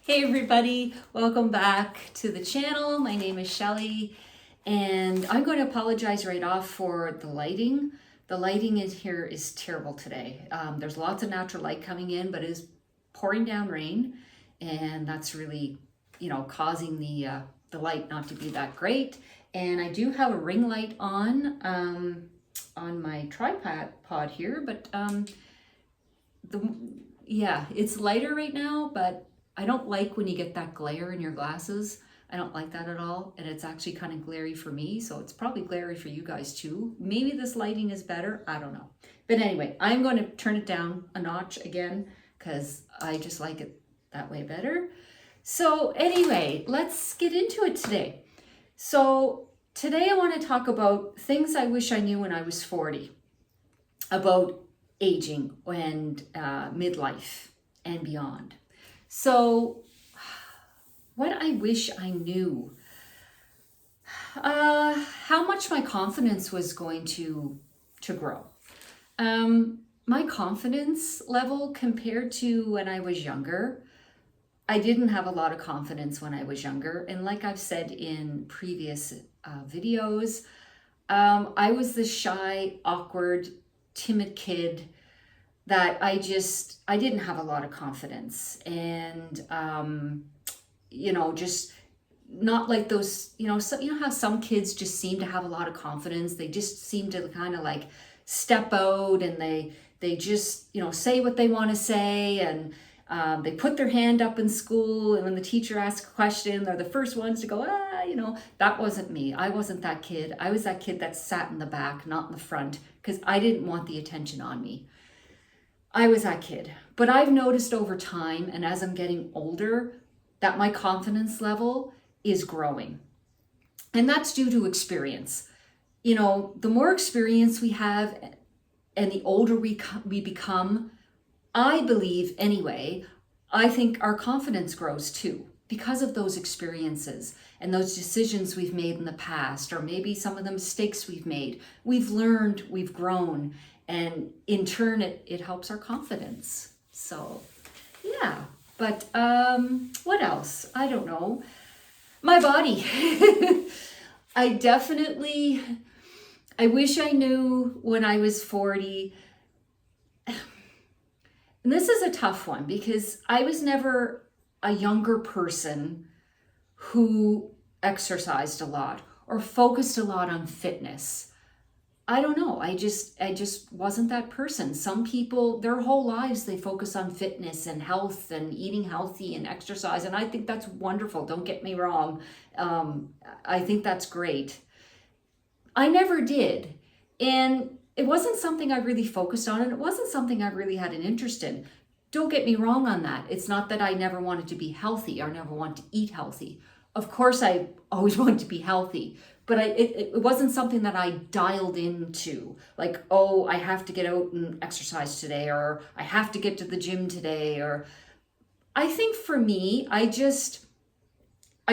Hey everybody, welcome back to the channel. My name is Shelly and I'm going to apologize right off for the lighting. The lighting in here is terrible today. There's lots of natural light coming in, but it is pouring down rain and that's really, causing the light not to be that great. And I do have a ring light on my tripod here, but it's lighter right now, but I don't like when you get that glare in your glasses. I don't like that at all. And it's actually kind of glary for me. So it's probably glary for you guys too. Maybe this lighting is better. I don't know. But anyway, I'm going to turn it down a notch again because I just like it that way better. So anyway, let's get into it today. So today I want to talk about things I wish I knew when I was 40 about aging and midlife and beyond. So what I wish I knew, how much my confidence was going to grow. My confidence level compared to when I was younger, I didn't have a lot of confidence when I was younger. And like I've said in previous videos, I was this shy, awkward, timid kid that I didn't have a lot of confidence and, just not like those, so, how some kids just seem to have a lot of confidence. They just seem to kind of like step out and they just, say what they want to say. And they put their hand up in school. And when the teacher asks a question, they're the first ones to go, that wasn't me. I wasn't that kid. I was that kid that sat in the back, not in the front, because I didn't want the attention on me. I was that kid. But I've noticed over time, and as I'm getting older, that my confidence level is growing. And that's due to experience. The more experience we have and the older we become, I believe anyway, I think our confidence grows too because of those experiences and those decisions we've made in the past, or maybe some of the mistakes we've made. We've learned, we've grown, and in turn it helps our confidence. So yeah, but what else? I don't know. My body. I wish I knew when I was 40. And this is a tough one because I was never a younger person who exercised a lot or focused a lot on fitness. I don't know. I just wasn't that person. Some people, their whole lives, they focus on fitness and health and eating healthy and exercise. And I think that's wonderful. Don't get me wrong. I think that's great. I never did. And it wasn't something I really focused on, and it wasn't something I really had an interest in. Don't get me wrong on that. It's not that I never wanted to be healthy or never want to eat healthy. Of course, I always wanted to be healthy, but it wasn't something that I dialed into. Like, oh, I have to get out and exercise today, or I have to get to the gym today. Or I think for me, I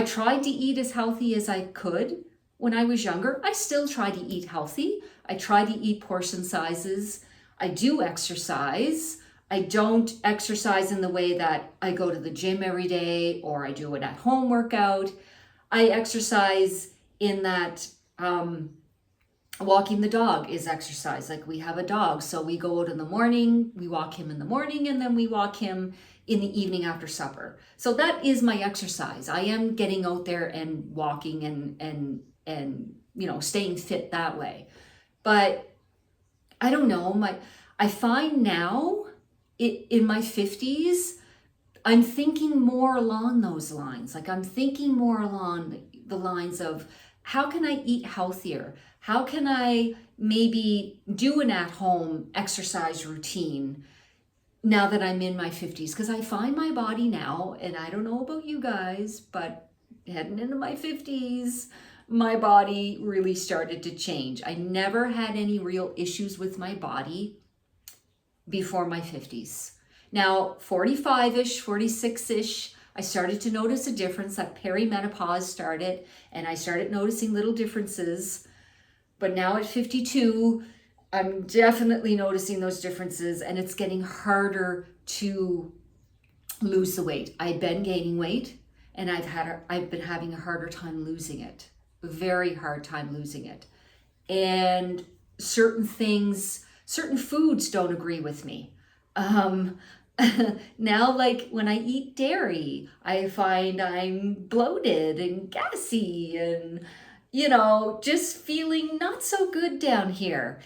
tried to eat as healthy as I could when I was younger. I still try to eat healthy. I try to eat portion sizes. I do exercise. I don't exercise in the way that I go to the gym every day or I do an at-home workout. I exercise in that walking the dog is exercise. Like, we have a dog, so we go out in the morning, we walk him in the morning, and then we walk him in the evening after supper. So that is my exercise. I am getting out there and walking and staying fit that way. But I don't know, I find now in my 50s, I'm thinking more along those lines. Like, I'm thinking more along the lines of, how can I eat healthier? How can I maybe do an at-home exercise routine now that I'm in my 50s? Because I find my body now, and I don't know about you guys, but heading into my 50s, my body really started to change. I never had any real issues with my body before my 50s. Now, 45-ish, 46-ish, I started to notice a difference. That perimenopause started, and I started noticing little differences. But now at 52, I'm definitely noticing those differences, and it's getting harder to lose the weight. I've been gaining weight, and I've been having a harder time losing it. Very hard time losing it. And certain foods don't agree with me. Now, like when I eat dairy, I find I'm bloated and gassy and, just feeling not so good down here.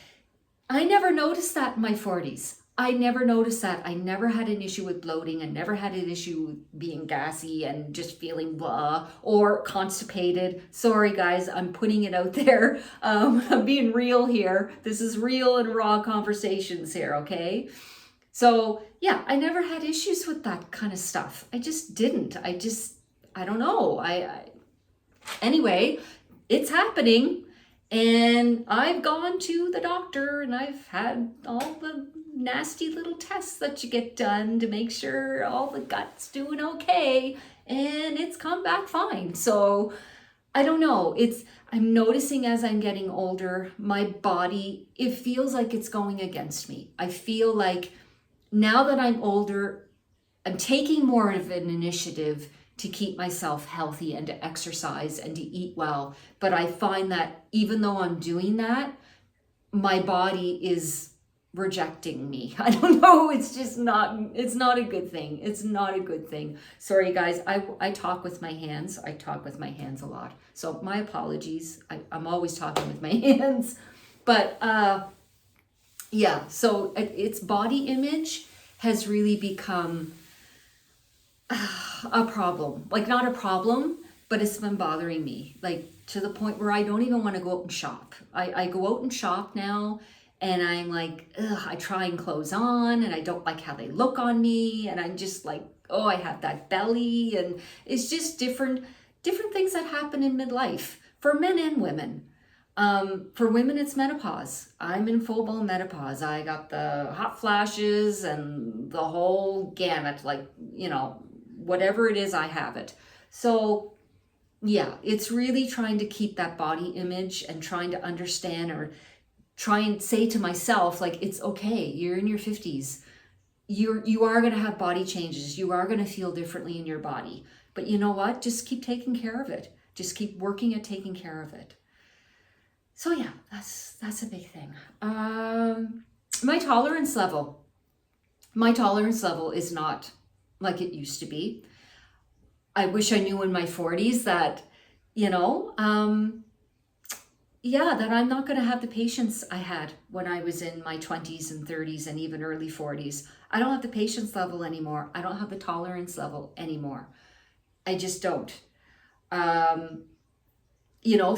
I never noticed that in my 40s. I never noticed that. I never had an issue with bloating. I never had an issue with being gassy and just feeling blah or constipated. Sorry, guys, I'm putting it out there. I'm being real here. This is real and raw conversations here, okay? So yeah, I never had issues with that kind of stuff. I just didn't. I don't know. Anyway, it's happening. And I've gone to the doctor and I've had all the nasty little tests that you get done to make sure all the gut's doing okay. And it's come back fine. So I don't know. I'm noticing as I'm getting older, my body, it feels like it's going against me. I feel like now that I'm older, I'm taking more of an initiative to keep myself healthy and to exercise and to eat well. But I find that even though I'm doing that, my body is rejecting me. I don't know. It's not a good thing. It's not a good thing. Sorry, guys. I talk with my hands. I talk with my hands a lot. So my apologies. I'm always talking with my hands. But yeah, so its body image has really become a problem. Like, not a problem, but it's been bothering me, like to the point where I don't even want to go out and shop. I go out and shop now and I'm like, ugh, I try and clothes on and I don't like how they look on me. And I'm just like, oh, I have that belly. And it's just different things that happen in midlife for men and women. For women, it's menopause. I'm in full-blown menopause. I got the hot flashes and the whole gamut, like, whatever it is, I have it. So yeah, it's really trying to keep that body image and trying to understand or try and say to myself, like, it's okay. You're in your 50s. You are going to have body changes. You are going to feel differently in your body. But you know what? Just keep taking care of it. Just keep working at taking care of it. So yeah, that's a big thing. My tolerance level is not like it used to be. I wish I knew in my 40s that, that I'm not going to have the patience I had when I was in my 20s and 30s and even early 40s. I don't have the patience level anymore. I don't have the tolerance level anymore. I just don't.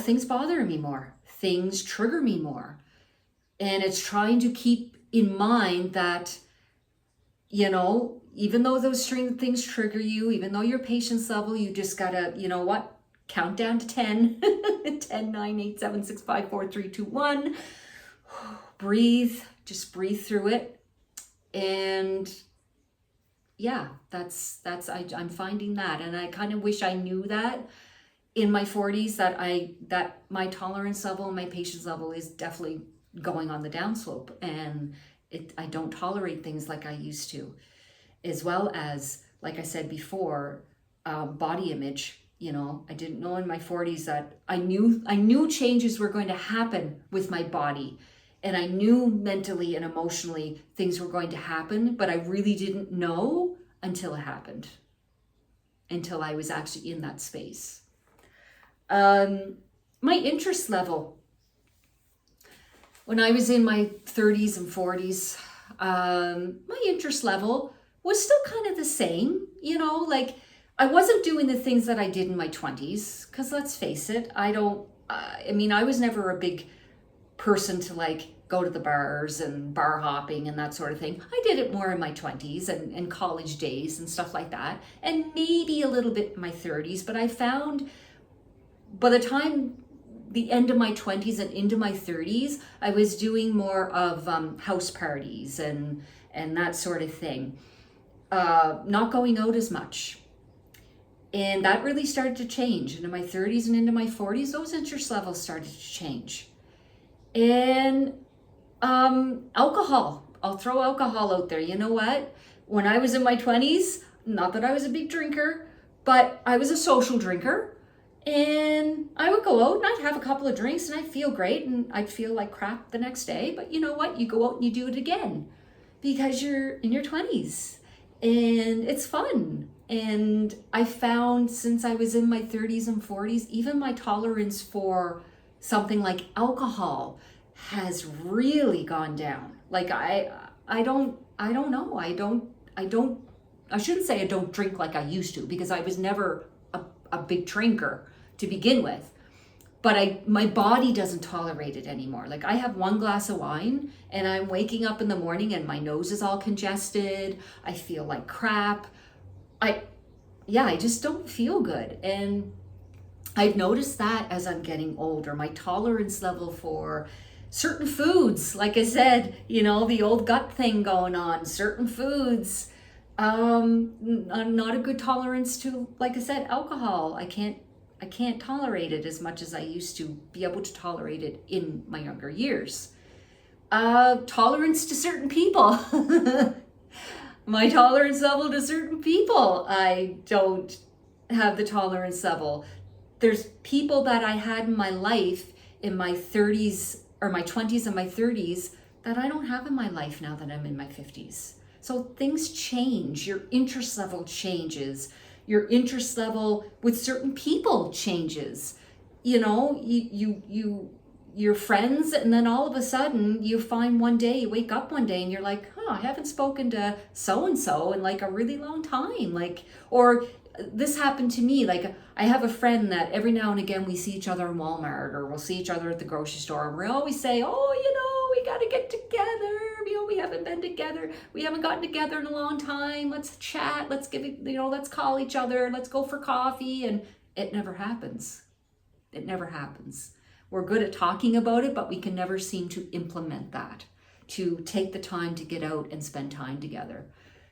Things bother me more. Things trigger me more. And it's trying to keep in mind that, even though those things trigger you, even though your patience level, you just gotta, count down to 10. 10, 9, 8, 7, 6, 5, 4, 3, 2, 1. Breathe. Just breathe through it. And yeah, I'm finding that. And I kind of wish I knew that in my 40s, that my tolerance level and my patience level is definitely going on the downslope. And I don't tolerate things like I used to. As well as, like I said before, body image. I didn't know in my 40s that I knew changes were going to happen with my body. And I knew mentally and emotionally things were going to happen, but I really didn't know until it happened. Until I was actually in that space. My interest level. When I was in my 30s and 40s, my interest level was still kind of the same, like I wasn't doing the things that I did in my 20s, because let's face it, I was never a big person to like go to the bars and bar hopping and that sort of thing. I did it more in my 20s and college days and stuff like that, and maybe a little bit in my 30s, but I found by the time the end of my 20s and into my 30s, I was doing more of house parties and that sort of thing. Not going out as much. And that really started to change. And in my 30s and into my 40s, those interest levels started to change. And alcohol. I'll throw alcohol out there. You know what? When I was in my 20s, Not that I was a big drinker, but I was a social drinker. And I would go out and I'd have a couple of drinks and I'd feel great and I'd feel like crap the next day. But you know what? You go out and you do it again because you're in your 20s and it's fun. And I found since I was in my 30s and 40s, even my tolerance for something like alcohol has really gone down. Like I don't know. I shouldn't say I don't drink like I used to because I was never a big drinker to begin with. But my body doesn't tolerate it anymore. Like I have one glass of wine and I'm waking up in the morning and my nose is all congested. I feel like crap. I just don't feel good. And I've noticed that as I'm getting older, my tolerance level for certain foods, like I said, the old gut thing going on, certain foods, not a good tolerance to, like I said, alcohol. I can't tolerate it as much as I used to be able to tolerate it in my younger years. Tolerance to certain people. My tolerance level to certain people, I don't have the tolerance level. There's people that I had in my life in my 30s or my 20s and my 30s that I don't have in my life now that I'm in my 50s. So things change, your interest level changes, your interest level with certain people changes. You're friends, and then all of a sudden you find one day, you wake up one day and you're like, I haven't spoken to so-and-so in like a really long time. Or this happened to me. Like I have a friend that every now and again we see each other in Walmart or we'll see each other at the grocery store and we always say, we got to get together. We haven't been together. We haven't gotten together in a long time. Let's chat. Let's let's call each other. Let's go for coffee. And it never happens. It never happens. We're good at talking about it, but we can never seem to implement that, to take the time to get out and spend time together.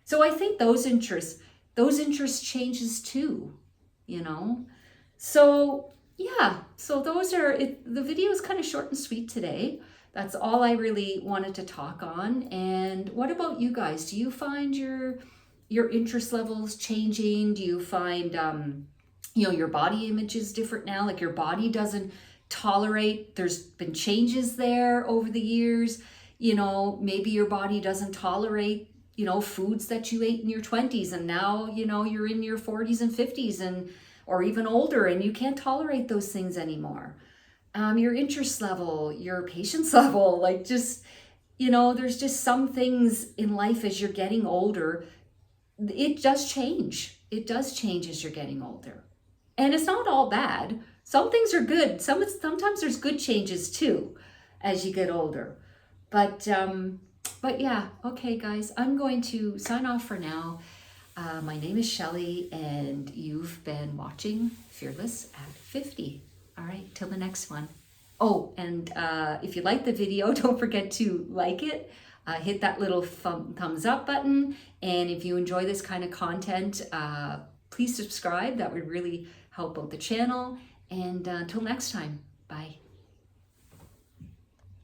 So I think those interests changes too, So yeah, so those are it. The video is kind of short and sweet today. That's all I really wanted to talk on. And what about you guys? Do you find your interest levels changing? Do you find your body image is different now? Like your body doesn't tolerate, there's been changes there over the years. Maybe your body doesn't tolerate foods that you ate in your 20s and now you're in your 40s and 50s and or even older and you can't tolerate those things anymore. Your interest level, your patience level, there's just some things in life as you're getting older, it does change. It does change as you're getting older. And it's not all bad. Some things are good. Sometimes there's good changes too as you get older. But yeah, okay guys, I'm going to sign off for now. My name is Shelly and you've been watching Fearless at 50. All right, till the next one. Oh, and if you like the video, don't forget to like it. Hit that little thumbs up button. And if you enjoy this kind of content, please subscribe. That would really help out the channel. And until next time, bye.